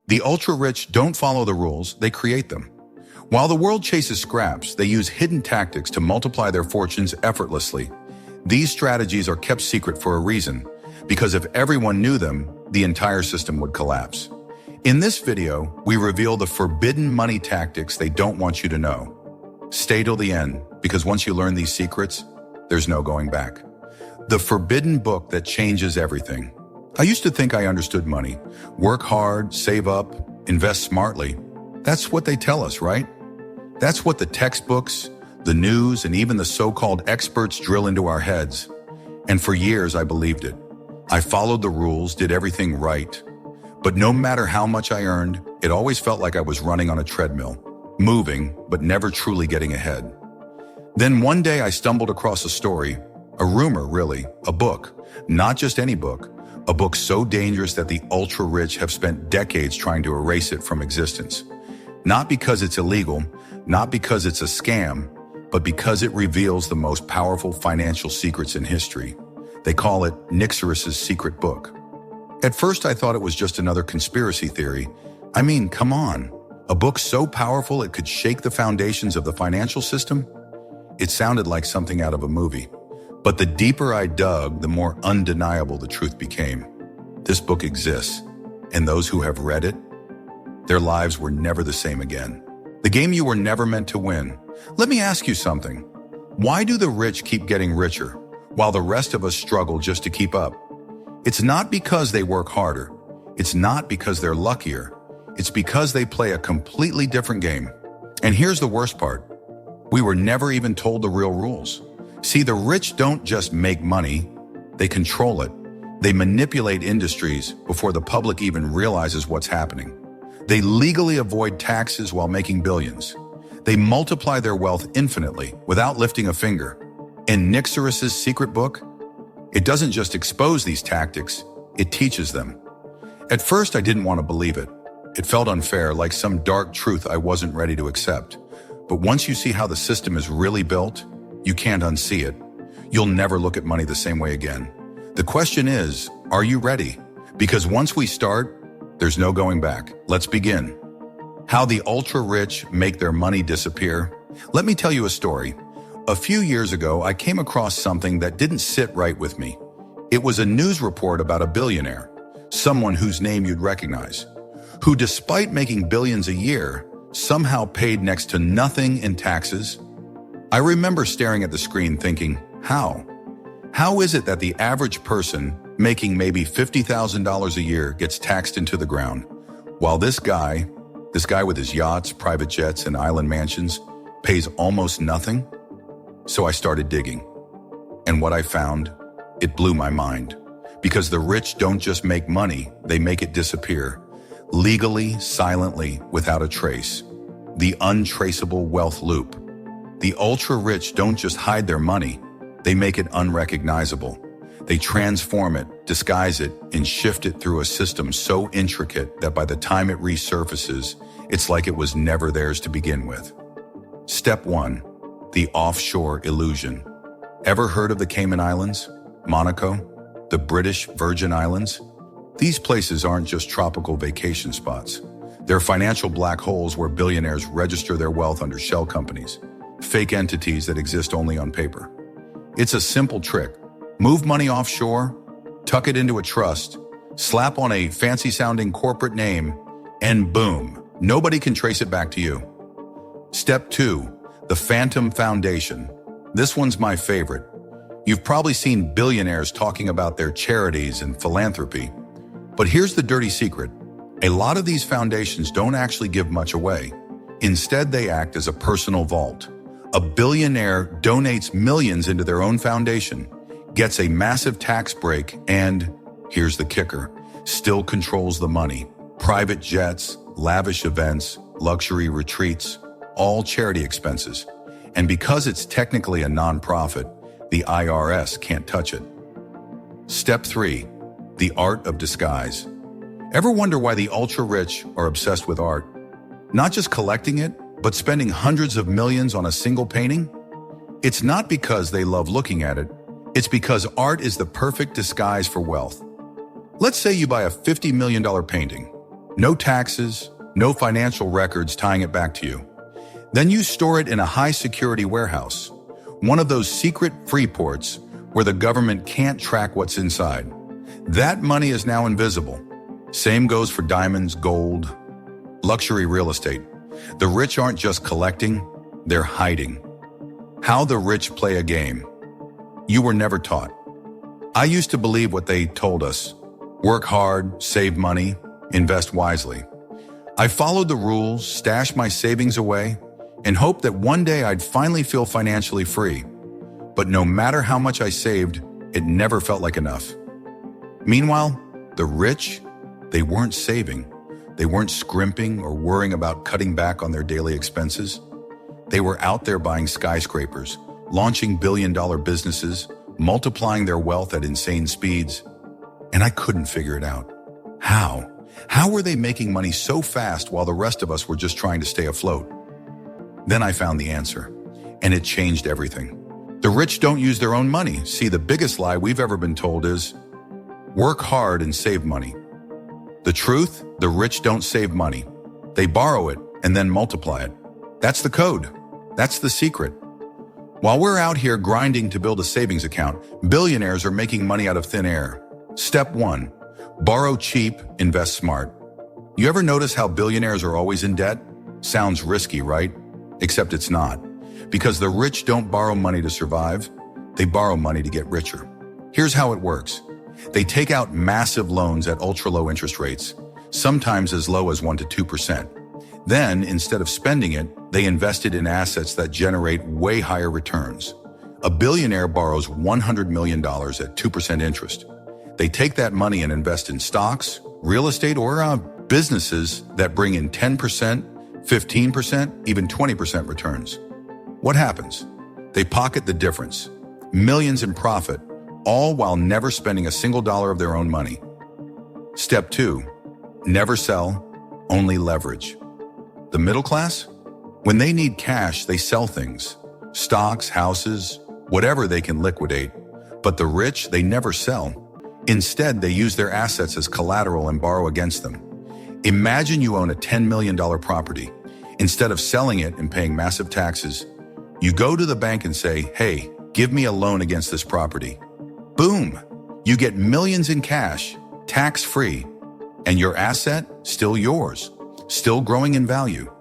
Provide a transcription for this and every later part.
The ultra-rich don't follow the rules, they create them. While the world chases scraps, they use hidden tactics to multiply their fortunes effortlessly. These strategies are kept secret for a reason, because if everyone knew them, the entire system would collapse. In this video, we reveal the forbidden money tactics they don't want you to know. Stay till the end, because once you learn these secrets, there's no going back. The forbidden book that changes everything. I used to think I understood money. Work hard, save up, invest smartly. That's what they tell us, right? That's what the textbooks, the news, and even the so-called experts drill into our heads. And for years, I believed it. I followed the rules, did everything right. But no matter how much I earned, it always felt like I was running on a treadmill, moving, but never truly getting ahead. Then one day I stumbled across a story, a rumor really, a book, not just any book, a book so dangerous that the ultra-rich have spent decades trying to erase it from existence. Not because it's illegal, not because it's a scam, but because it reveals the most powerful financial secrets in history. They call it Nixorus' secret book. At first I thought it was just another conspiracy theory. I mean, come on, a book so powerful it could shake the foundations of the financial system? It sounded like something out of a movie. But the deeper I dug, the more undeniable the truth became. This book exists, and those who have read it, their lives were never the same again. The game you were never meant to win. Let me ask you something. Why do the rich keep getting richer, while the rest of us struggle just to keep up? It's not because they work harder. It's not because they're luckier. It's because they play a completely different game. And here's the worst part. We were never even told the real rules. See, the rich don't just make money, they control it. They manipulate industries before the public even realizes what's happening. They legally avoid taxes while making billions. They multiply their wealth infinitely without lifting a finger. In Nixorus' secret book, it doesn't just expose these tactics, it teaches them. At first, I didn't want to believe it. It felt unfair, like some dark truth I wasn't ready to accept. But once you see how the system is really built, you can't unsee it. You'll never look at money the same way again. The question is, are you ready? Because once we start, there's no going back. Let's begin. How the ultra-rich make their money disappear. Let me tell you a story. A few years ago, I came across something that didn't sit right with me. It was a news report about a billionaire, someone whose name you'd recognize, who despite making billions a year, somehow paid next to nothing in taxes. I remember staring at the screen thinking, how? How is it that the average person making maybe $50,000 a year gets taxed into the ground, while this guy with his yachts, private jets, and island mansions pays almost nothing? So I started digging. And what I found, it blew my mind. Because the rich don't just make money, they make it disappear. Legally, silently, without a trace. The untraceable wealth loop. The ultra-rich don't just hide their money, they make it unrecognizable. They transform it, disguise it, and shift it through a system so intricate that by the time it resurfaces, it's like it was never theirs to begin with. Step 1. The offshore illusion. Ever heard of the Cayman Islands, Monaco, the British Virgin Islands? These places aren't just tropical vacation spots. They're financial black holes where billionaires register their wealth under shell companies, fake entities that exist only on paper. It's a simple trick. Move money offshore, tuck it into a trust, slap on a fancy-sounding corporate name, and boom, nobody can trace it back to you. Step 2. The Phantom Foundation. This one's my favorite. You've probably seen billionaires talking about their charities and philanthropy. But here's the dirty secret. A lot of these foundations don't actually give much away. Instead, they act as a personal vault. A billionaire donates millions into their own foundation, gets a massive tax break, and, here's the kicker, still controls the money. Private jets, lavish events, luxury retreats, all charity expenses. And because it's technically a nonprofit, the IRS can't touch it. Step 3. The art of disguise. Ever wonder why the ultra-rich are obsessed with art? Not just collecting it, but spending hundreds of millions on a single painting? It's not because they love looking at it. It's because art is the perfect disguise for wealth. Let's say you buy a $50 million painting. No taxes, no financial records tying it back to you. Then you store it in a high-security warehouse, one of those secret free ports where the government can't track what's inside. That money is now invisible. Same goes for diamonds, gold, luxury real estate. The rich aren't just collecting, they're hiding. How the rich play a game. You were never taught. I used to believe what they told us. Work hard, save money, invest wisely. I followed the rules, stashed my savings away, and hoped that one day I'd finally feel financially free. But no matter how much I saved, it never felt like enough. Meanwhile, the rich, they weren't saving. They weren't scrimping or worrying about cutting back on their daily expenses. They were out there buying skyscrapers, launching billion-dollar businesses, multiplying their wealth at insane speeds. And I couldn't figure it out. How? How were they making money so fast while the rest of us were just trying to stay afloat? Then I found the answer, and it changed everything. The rich don't use their own money. See, the biggest lie we've ever been told is, work hard and save money. The truth, the rich don't save money. They borrow it and then multiply it. That's the code. That's the secret. While we're out here grinding to build a savings account, billionaires are making money out of thin air. Step 1, borrow cheap, invest smart. You ever notice how billionaires are always in debt? Sounds risky, right? Except it's not. Because the rich don't borrow money to survive, they borrow money to get richer. Here's how it works. They take out massive loans at ultra-low interest rates, sometimes as low as 1 to 2%. Then, instead of spending it, they invest it in assets that generate way higher returns. A billionaire borrows $100 million at 2% interest. They take that money and invest in stocks, real estate, or businesses that bring in 10%, 15%, even 20% returns. What happens? They pocket the difference, millions in profit, all while never spending a single dollar of their own money. Step 2, never sell, only leverage. The middle class? When they need cash, they sell things, stocks, houses, whatever they can liquidate. But the rich, they never sell. Instead, they use their assets as collateral and borrow against them. Imagine you own a $10 million property. Instead of selling it and paying massive taxes, you go to the bank and say, hey, give me a loan against this property. Boom! You get millions in cash, tax-free, and your asset still yours, still growing in value.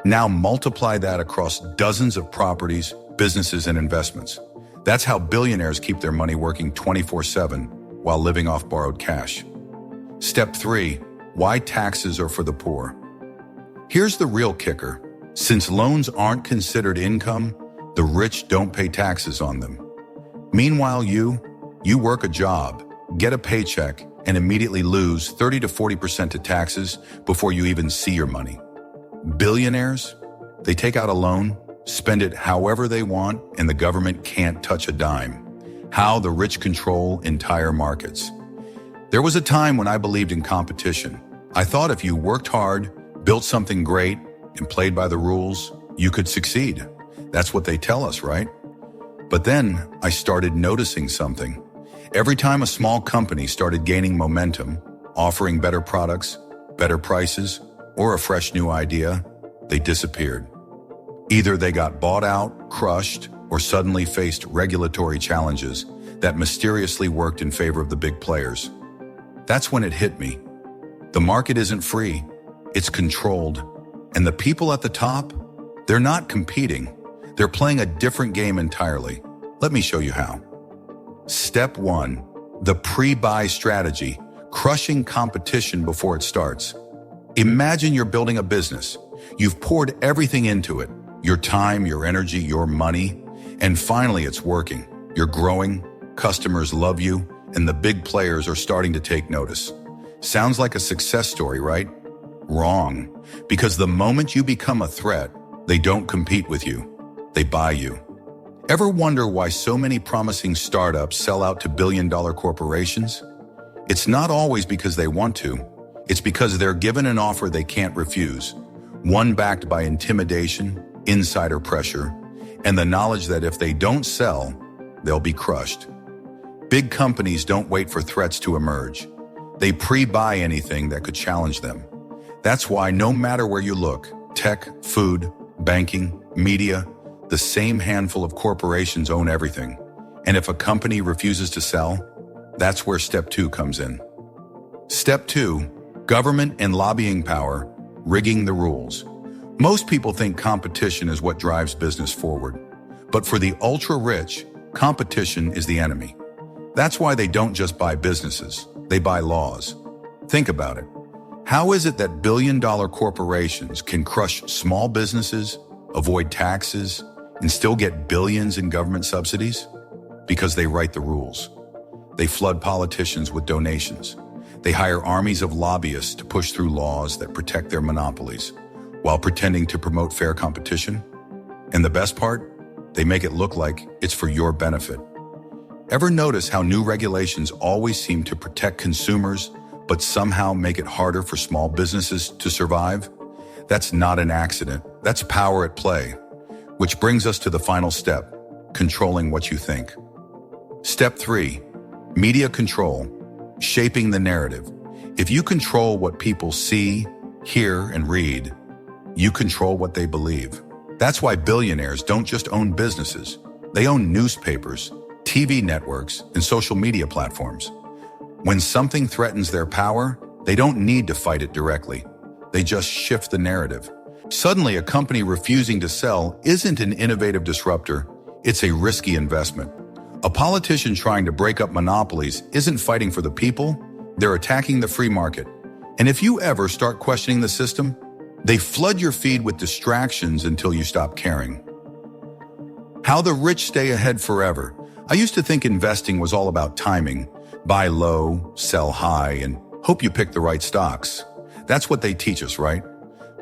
Now multiply that across dozens of properties, businesses, and investments. That's how billionaires keep their money working 24/7 while living off borrowed cash. Step 3, why taxes are for the poor. Here's the real kicker. Since loans aren't considered income, the rich don't pay taxes on them. Meanwhile, you work a job, get a paycheck, and immediately lose 30 to 40% to taxes before you even see your money. Billionaires, they take out a loan, spend it however they want, and the government can't touch a dime. How the rich control entire markets. There was a time when I believed in competition. I thought if you worked hard, built something great, and played by the rules, you could succeed. That's what they tell us, right? But then I started noticing something. Every time a small company started gaining momentum, offering better products, better prices, or a fresh new idea, they disappeared. Either they got bought out, crushed, or suddenly faced regulatory challenges that mysteriously worked in favor of the big players. That's when it hit me. The market isn't free, it's controlled. And the people at the top, they're not competing. They're playing a different game entirely. Let me show you how. Step 1, the pre-buy strategy, crushing competition before it starts. Imagine you're building a business. You've poured everything into it, your time, your energy, your money, and finally it's working. You're growing, customers love you, and the big players are starting to take notice. Sounds like a success story, right? Wrong. Because the moment you become a threat, they don't compete with you. They buy you. Ever wonder why so many promising startups sell out to billion-dollar corporations? It's not always because they want to. It's because they're given an offer they can't refuse. One backed by intimidation, insider pressure, and the knowledge that if they don't sell, they'll be crushed. Big companies don't wait for threats to emerge. They pre-buy anything that could challenge them. That's why no matter where you look, tech, food, banking, media, the same handful of corporations own everything. And if a company refuses to sell, that's where step 2 comes in. Step 2, government and lobbying power, rigging the rules. Most people think competition is what drives business forward. But for the ultra-rich, competition is the enemy. That's why they don't just buy businesses, they buy laws. Think about it. How is it that billion-dollar corporations can crush small businesses, avoid taxes, and still get billions in government subsidies? Because they write the rules. They flood politicians with donations. They hire armies of lobbyists to push through laws that protect their monopolies, while pretending to promote fair competition. And the best part? They make it look like it's for your benefit. Ever notice how new regulations always seem to protect consumers, but somehow make it harder for small businesses to survive? That's not an accident. That's power at play. Which brings us to the final step, controlling what you think. Step 3, media control, shaping the narrative. If you control what people see, hear, and read, you control what they believe. That's why billionaires don't just own businesses. They own newspapers, TV networks, and social media platforms. When something threatens their power, they don't need to fight it directly. They just shift the narrative. Suddenly, a company refusing to sell isn't an innovative disruptor, it's a risky investment. A politician trying to break up monopolies isn't fighting for the people, they're attacking the free market. And if you ever start questioning the system, they flood your feed with distractions until you stop caring. How the rich stay ahead forever. I used to think investing was all about timing. Buy low, sell high, and hope you pick the right stocks. That's what they teach us, right?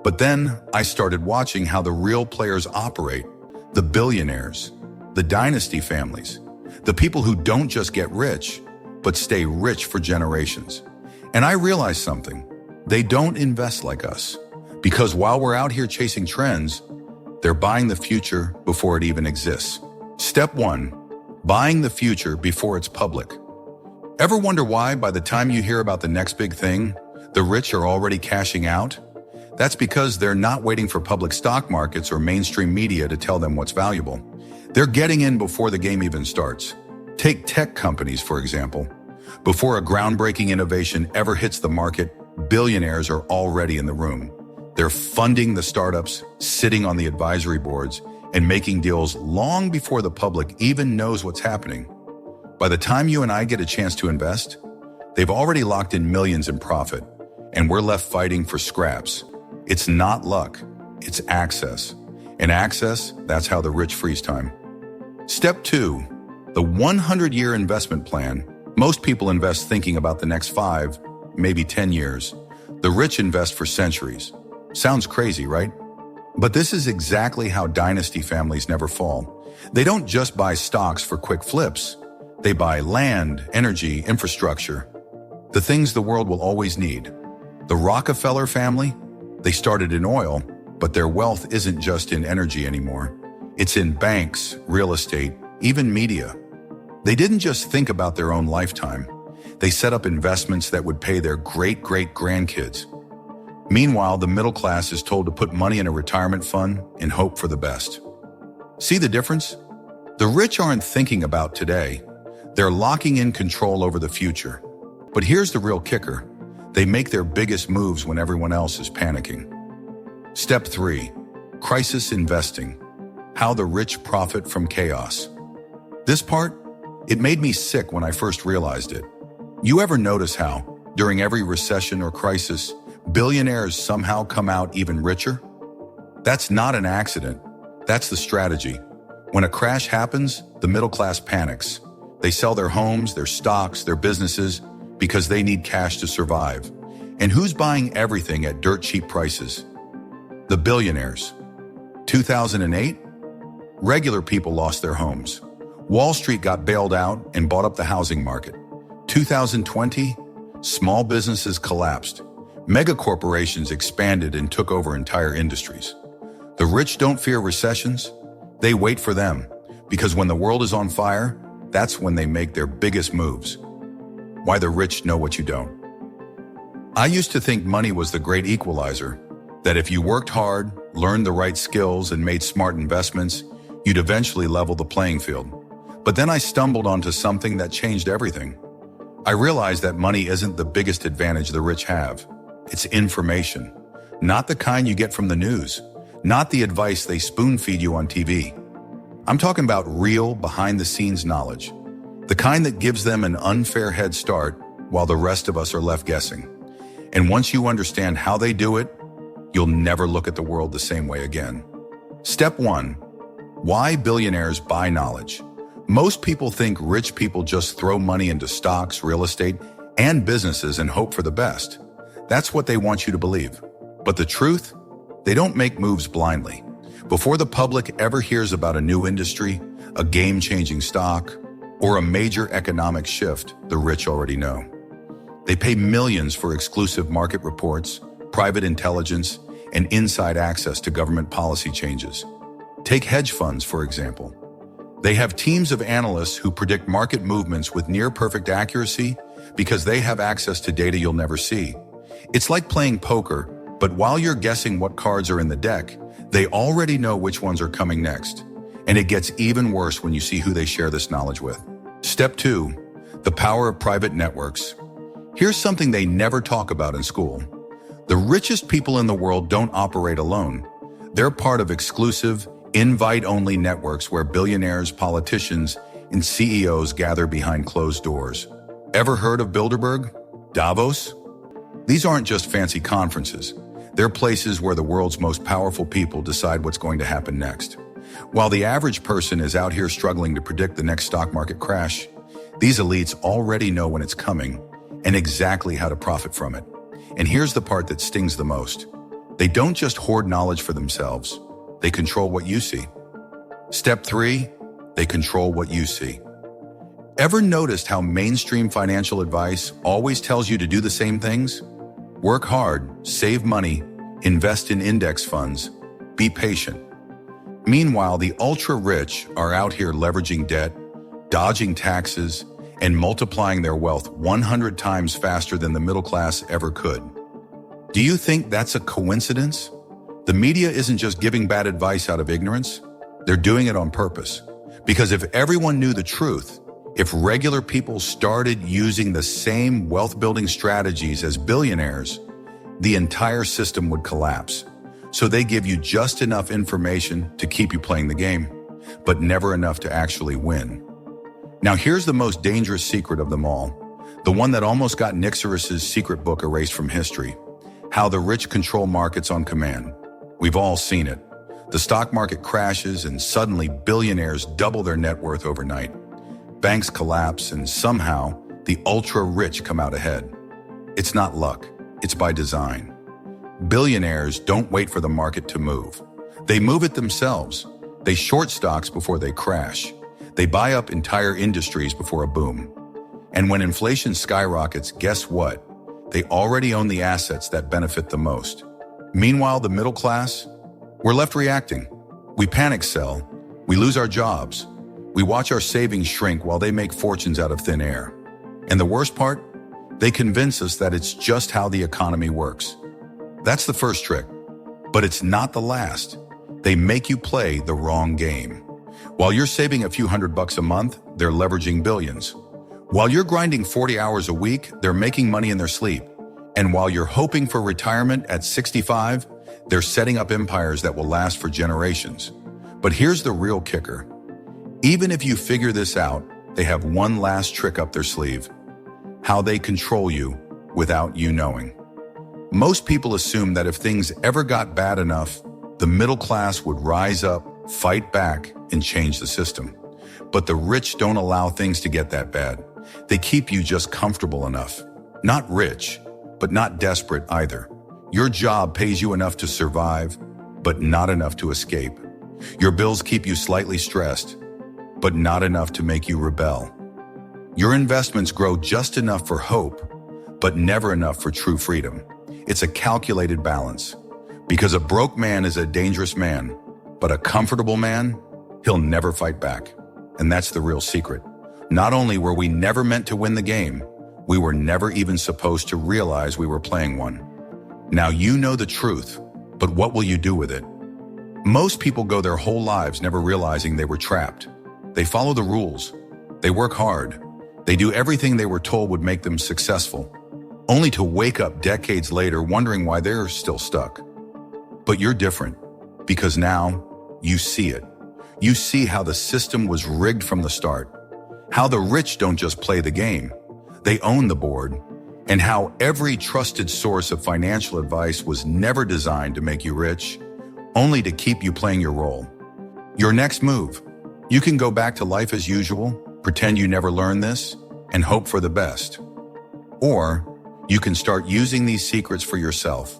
But then I started watching how the real players operate. The billionaires, the dynasty families, the people who don't just get rich, but stay rich for generations. And I realized something. They don't invest like us. Because while we're out here chasing trends, they're buying the future before it even exists. Step 1, buying the future before it's public. Ever wonder why by the time you hear about the next big thing, the rich are already cashing out? That's because they're not waiting for public stock markets or mainstream media to tell them what's valuable. They're getting in before the game even starts. Take tech companies, for example. Before a groundbreaking innovation ever hits the market, billionaires are already in the room. They're funding the startups, sitting on the advisory boards, and making deals long before the public even knows what's happening. By the time you and I get a chance to invest, they've already locked in millions in profit, and we're left fighting for scraps. It's not luck, it's access. And access, that's how the rich freeze time. Step 2, the 100-year investment plan. Most people invest thinking about the next 5, maybe 10 years. The rich invest for centuries. Sounds crazy, right? But this is exactly how dynasty families never fall. They don't just buy stocks for quick flips. They buy land, energy, infrastructure, the things the world will always need. The Rockefeller family, they started in oil, but their wealth isn't just in energy anymore. It's in banks, real estate, even media. They didn't just think about their own lifetime. They set up investments that would pay their great-great-grandkids. Meanwhile, the middle class is told to put money in a retirement fund and hope for the best. See the difference? The rich aren't thinking about today. They're locking in control over the future. But here's the real kicker. They make their biggest moves when everyone else is panicking. Step 3, crisis investing. How the rich profit from chaos. This part, it made me sick when I first realized it. You ever notice how, during every recession or crisis, billionaires somehow come out even richer? That's not an accident. That's the strategy. When a crash happens, the middle class panics. They sell their homes, their stocks, their businesses, because they need cash to survive. And who's buying everything at dirt cheap prices? The billionaires. 2008? Regular people lost their homes. Wall Street got bailed out and bought up the housing market. 2020? Small businesses collapsed. Mega corporations expanded and took over entire industries. The rich don't fear recessions. They wait for them, because when the world is on fire, that's when they make their biggest moves. Why the rich know what you don't. I used to think money was the great equalizer, that if you worked hard, learned the right skills, and made smart investments, you'd eventually level the playing field. But then I stumbled onto something that changed everything. I realized that money isn't the biggest advantage the rich have. It's information. Not the kind you get from the news. Not the advice they spoon-feed you on TV. I'm talking about real, behind-the-scenes knowledge. The kind that gives them an unfair head start while the rest of us are left guessing. And once you understand how they do it, you'll never look at the world the same way again. Step 1. Why billionaires buy knowledge. Most people think rich people just throw money into stocks, real estate, and businesses and hope for the best. That's what they want you to believe. But the truth? They don't make moves blindly. Before the public ever hears about a new industry, a game-changing stock, or a major economic shift, the rich already know. They pay millions for exclusive market reports, private intelligence, and inside access to government policy changes. Take hedge funds, for example. They have teams of analysts who predict market movements with near-perfect accuracy because they have access to data you'll never see. It's like playing poker, but while you're guessing what cards are in the deck, they already know which ones are coming next. And it gets even worse when you see who they share this knowledge with. Step 2. The power of private networks. Here's something they never talk about in school. The richest people in the world don't operate alone. They're part of exclusive, invite-only networks where billionaires, politicians, and CEOs gather behind closed doors. Ever heard of Bilderberg? Davos? These aren't just fancy conferences. They're places where the world's most powerful people decide what's going to happen next. While the average person is out here struggling to predict the next stock market crash, these elites already know when it's coming and exactly how to profit from it. And here's the part that stings the most. They don't just hoard knowledge for themselves. They control what you see. Step 3, they control what you see. Ever noticed how mainstream financial advice always tells you to do the same things? Work hard, save money, invest in index funds, be patient. Meanwhile, the ultra-rich are out here leveraging debt, dodging taxes, and multiplying their wealth 100 times faster than the middle class ever could. Do you think that's a coincidence? The media isn't just giving bad advice out of ignorance. They're doing it on purpose. Because if everyone knew the truth, if regular people started using the same wealth-building strategies as billionaires, the entire system would collapse. So they give you just enough information to keep you playing the game, but never enough to actually win. Now here's the most dangerous secret of them all, the one that almost got Nixorus's secret book erased from history: how the rich control markets on command. We've all seen it. The stock market crashes and suddenly billionaires double their net worth overnight. Banks collapse and somehow the ultra-rich come out ahead. It's not luck, it's by design. Billionaires don't wait for the market to move. They move it themselves. They short stocks before they crash. They buy up entire industries before a boom. And when inflation skyrockets, guess what? They already own the assets that benefit the most. Meanwhile, the middle class, we're left reacting. We panic sell. We lose our jobs. We watch our savings shrink while they make fortunes out of thin air. And the worst part? They convince us that it's just how the economy works. That's the first trick. But it's not the last. They make you play the wrong game. While you're saving a few $100 a month, they're leveraging billions. While you're grinding 40 hours a week, they're making money in their sleep. And while you're hoping for retirement at 65, they're setting up empires that will last for generations. But here's the real kicker. Even if you figure this out, they have one last trick up their sleeve: how they control you without you knowing. Most people assume that if things ever got bad enough, the middle class would rise up, fight back, and change the system. But the rich don't allow things to get that bad. They keep you just comfortable enough. Not rich, but not desperate either. Your job pays you enough to survive, but not enough to escape. Your bills keep you slightly stressed, but not enough to make you rebel. Your investments grow just enough for hope, but never enough for true freedom. It's a calculated balance. Because a broke man is a dangerous man, but a comfortable man, he'll never fight back. And that's the real secret. Not only were we never meant to win the game, We were never even supposed to realize we were playing one. Now you know the truth, but what will you do with it? Most people go their whole lives never realizing they were trapped. They follow the rules. They work hard. They do everything they were told would make them successful, only to wake up decades later wondering why they're still stuck. But you're different, because now you see it. You see how the system was rigged from the start, how the rich don't just play the game, they own the board, and how every trusted source of financial advice was never designed to make you rich, only to keep you playing your role. Your next move: you can go back to life as usual, pretend you never learned this, and hope for the best. Or you can start using these secrets for yourself.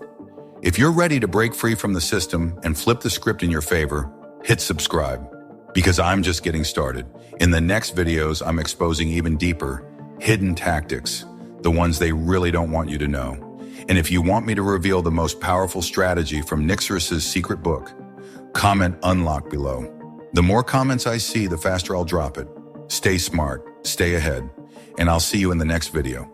If you're ready to break free from the system and flip the script in your favor, hit subscribe, because I'm just getting started. In the next videos, I'm exposing even deeper, hidden tactics, the ones they really don't want you to know. And if you want me to reveal the most powerful strategy from Nixorus's secret book, comment unlock below. The more comments I see, the faster I'll drop it. Stay smart, stay ahead, and I'll see you in the next video.